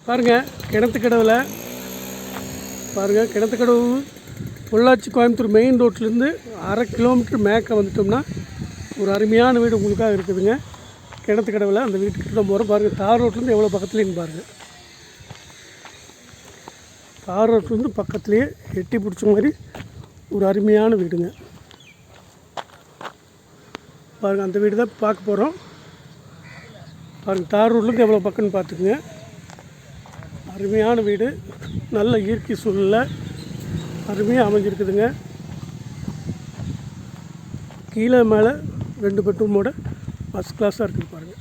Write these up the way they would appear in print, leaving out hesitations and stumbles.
பாருங்கள் கிணத்துக்கடவில் பாருங்கள் கிணத்துக்கடவு பொள்ளாச்சி கோயம்புத்தூர் மெயின் ரோட்லேருந்து 1/2 கிலோமீட்டர் மேற்க வந்துட்டோம்னா ஒரு அருமையான வீடு உங்களுக்காக இருக்குதுங்க. கிணத்துக்கடவில் அந்த வீட்டுக்கிட்ட தான் போகிறோம். பாருங்கள் தார் ரோட்லேருந்து எவ்வளோ பக்கத்துலேன்னு பாருங்கள். தார் ரோட்லேருந்து பக்கத்துலேயே எட்டி பிடிச்ச மாதிரி ஒரு அருமையான வீடுங்க. பாருங்கள் அந்த வீடு தான் பார்க்க போகிறோம். பாருங்கள் தார் ரோட்லேருந்து எவ்வளோ பக்கம்னு பார்த்துக்குங்க. அருமையான வீடு, நல்ல இயற்கை சூழலில் அருமையாக அமைஞ்சிருக்குதுங்க. கீழே மேலே 2 பெட்ரூமோட ஃபஸ்ட் கிளாஸாக இருக்குது பாருங்கள்.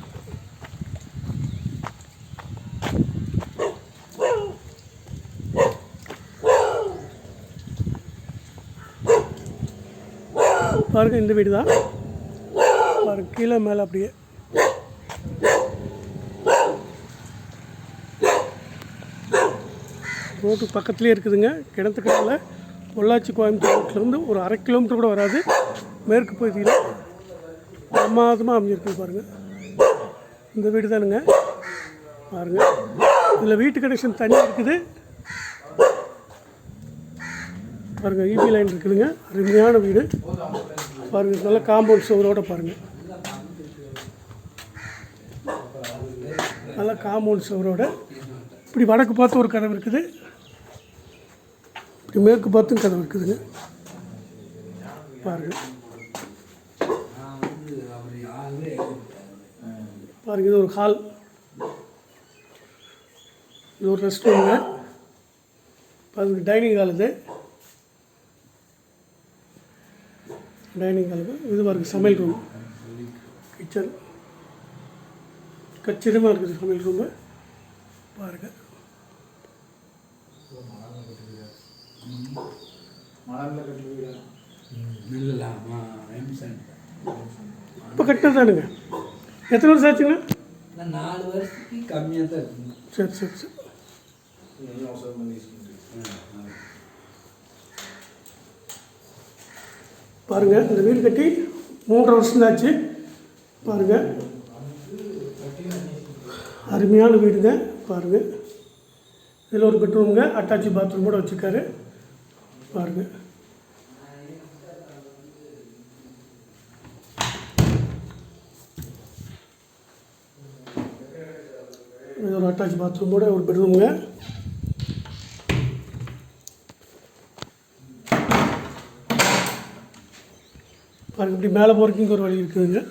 பாருங்கள் இந்த வீடு தான். பாருங்கள் கீழே மேலே அப்படியே ரோட்டு பக்கத்துலேயே இருக்குதுங்க. கிணத்துக்கடவில் பொள்ளாச்சி கோயம்புத்தூர் ரோட்லேருந்து ஒரு 1/2 கிலோமீட்டர் கூட வராது. மேற்கு பகுதியில் பிரமாதமாக அமைஞ்சிருக்கு பாருங்கள். இந்த வீடு தானுங்க. பாருங்கள் இதில் வீட்டு கனெக்ஷன் தண்ணி இருக்குது. பாருங்கள் ஈபி லைன் இருக்குதுங்க. அருமையான வீடு பாருங்கள். நல்ல காம்பவுண்ட் சுவரோடு பாருங்கள். நல்ல காம்பவுண்ட் சுவரோட இப்படி வடக்கு பார்த்து ஒரு கதவு இருக்குது, இப்படி மேற்கு பார்த்தும் கதவு இருக்குதுங்க. பாருங்கள் பாருங்கள் இது ஒரு ஹால், இது ஒரு ரெஸ்ட் ரூமுங்க. பாருங்கள் டைனிங் ஹால், இது டைனிங் ஹாலுங்க. இது பாருங்கள் சமையல் ரூம், கிச்சன் கச்சிதமாக இருக்குது சமையல் ரூமு. பாருங்கள் இப்போ கட்டினது தானுங்க. எத்தனை வருஷம் ஆச்சுங்க? 4 வருஷத்துக்கு கம்மியாக தான் இருக்குங்க. சரி சரி சரி. பாருங்கள் இந்த வீடு கட்டி 3.5 வருஷம் ஆச்சு. பாருங்கள் அருமையான வீடுங்க. பாருங்கள் இதில் ஒரு பெட்ரூமுங்க, அட்டாச்சி பாத்ரூம் கூட வச்சுருக்காரு. பாருங்கள் இது ஒரு அட்டாச் பாத்ரூமோட ஒரு பெட்ரூமுங்க. பாருங்கள் இப்படி மேலே போகிறதுக்கு இங்கே ஒரு வழி இருக்குதுங்க.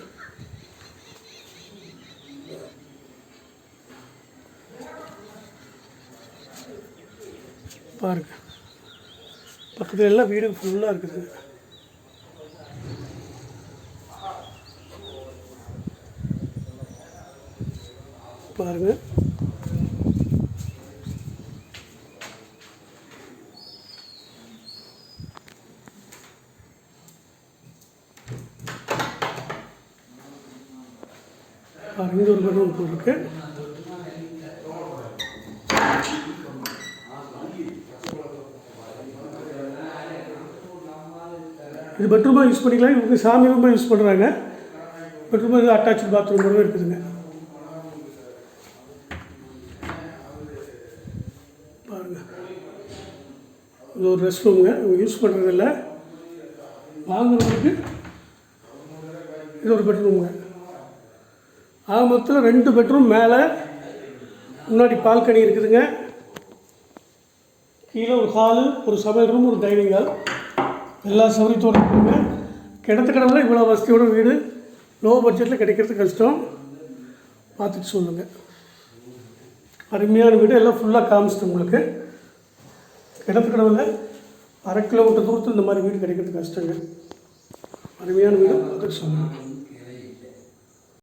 பாருங்கள் பக்கத்தில் எல்லாம் வீடு ஃபுல்லாக இருக்குது. பாருங்கள் பாருங்கள் இது ஒரு பெட்ரூம் போட்டிருக்கு. இது பெட்ரூமாக யூஸ் பண்ணிக்கலாம். இவங்க சாமி ரூமாக யூஸ் பண்ணுறாங்க. பெட்ரூமாக இது அட்டாச்சு பாத்ரூம் கூட இருக்குதுங்க. பாருங்கள் இது ஒரு ரெஸ்ட் ரூமுங்க. இவங்க யூஸ் பண்ணுறதில்ல, வாங்குறதுக்கு. இது ஒரு பெட்ரூமுங்க. ஆக மொத்தத்தில் 2 பெட்ரூம், மேலே முன்னாடி பால்கனி இருக்குதுங்க. கீழே ஒரு ஹாலு, ஒரு சமையல் ரூம், ஒரு டைனிங் ஹால், எல்லா சௌகரியத்தோடு இருக்குங்க. கிணத்துக்கடவில் இவ்வளோ வசதியோட வீடு லோ பட்ஜெட்டில் கிடைக்கிறது கஷ்டம். பார்த்துட்டு சொல்லுங்கள். அருமையான வீடு, எல்லாம் ஃபுல்லாக காமிச்சிட்டு உங்களுக்கு. கிணத்துக்கடவில் 1/2 கிலோமீட்டர் தூரத்தில் இந்த மாதிரி வீடு கிடைக்கிறது கஷ்டங்க. அருமையான வீடு பார்த்துட்டு சொல்லுங்கள்.